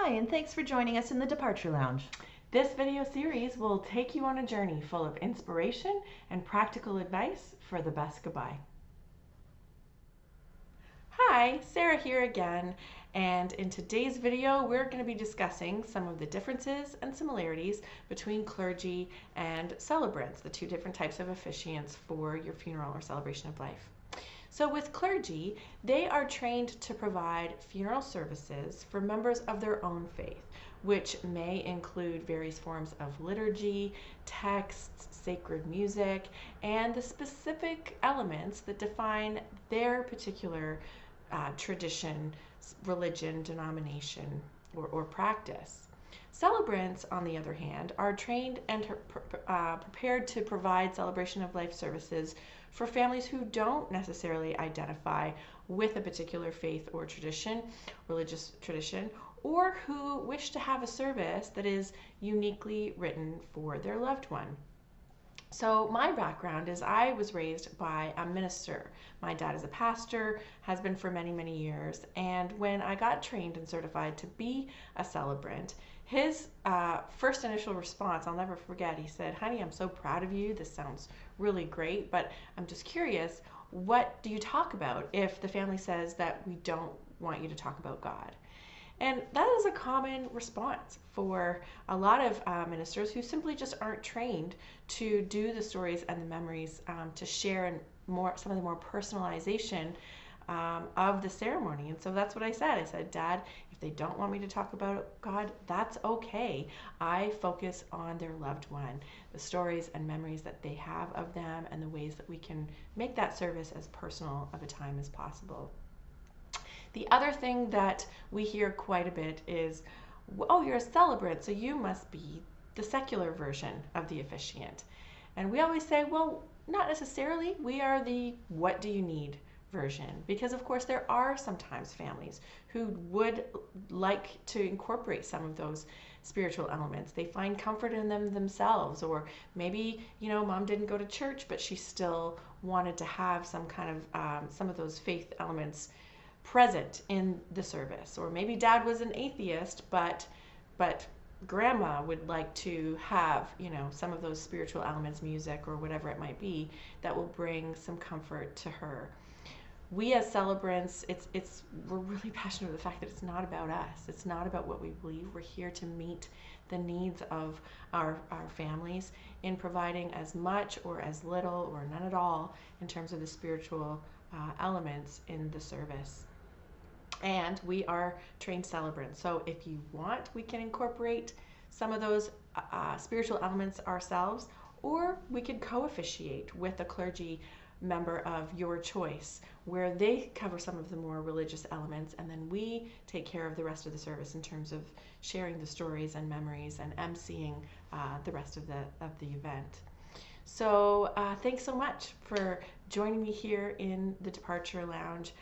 Hi, and thanks for joining us in the Departure Lounge. This video series will take you on a journey full of inspiration and practical advice for the best goodbye. Hi, Sarah here again, and in today's video we're going to be discussing some of the differences and similarities between clergy and celebrants, the two different types of officiants for your funeral or celebration of life. So with clergy, they are trained to provide funeral services for members of their own faith, which may include various forms of liturgy, texts, sacred music, and the specific elements that define their particular tradition, religion, denomination, or practice. Celebrants, on the other hand, are trained and prepared to provide celebration of life services for families who don't necessarily identify with a particular faith or tradition, religious tradition, or who wish to have a service that is uniquely written for their loved one. So my background is I was raised by a minister. My dad is a pastor, has been for many, many years. And when I got trained and certified to be a celebrant, his first initial response, I'll never forget, he said, "Honey, I'm so proud of you. This sounds really great, but I'm just curious, what do you talk about if the family says that we don't want you to talk about God?" And that is a common response for a lot of ministers who simply just aren't trained to do the stories and the memories to share and some of the more personalization of the ceremony. And so that's what I said. I said, "Dad, if they don't want me to talk about God, that's okay. I focus on their loved one, the stories and memories that they have of them, and the ways that we can make that service as personal of a time as possible." The other thing that we hear quite a bit is, "Oh, you're a celebrant, so you must be the secular version of the officiant." And we always say, well, not necessarily. We are the "what do you need" version, because of course there are sometimes families who would like to incorporate some of those spiritual elements. They find comfort in them themselves, or maybe, mom didn't go to church, but she still wanted to have some kind of some of those faith elements present in the service. Or maybe dad was an atheist, but grandma would like to have, some of those spiritual elements, music or whatever it might be, that will bring some comfort to her. We as celebrants, we're really passionate with the fact that it's not about us. It's not about what we believe. We're here to meet the needs of our families in providing as much or as little or none at all in terms of the spiritual elements in the service. And we are trained celebrants. So if you want, we can incorporate some of those spiritual elements ourselves, or we could co-officiate with a clergy member of your choice, where they cover some of the more religious elements, and then we take care of the rest of the service in terms of sharing the stories and memories and emceeing the rest of the event. So thanks so much for joining me here in the Departure Lounge.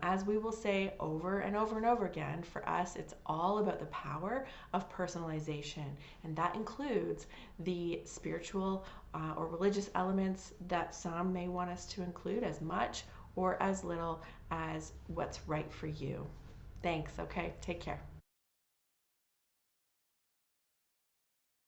As we will say over and over and over again, for us, it's all about the power of personalization. And that includes the spiritual or religious elements that some may want us to include as much or as little as what's right for you. Thanks. Okay, take care.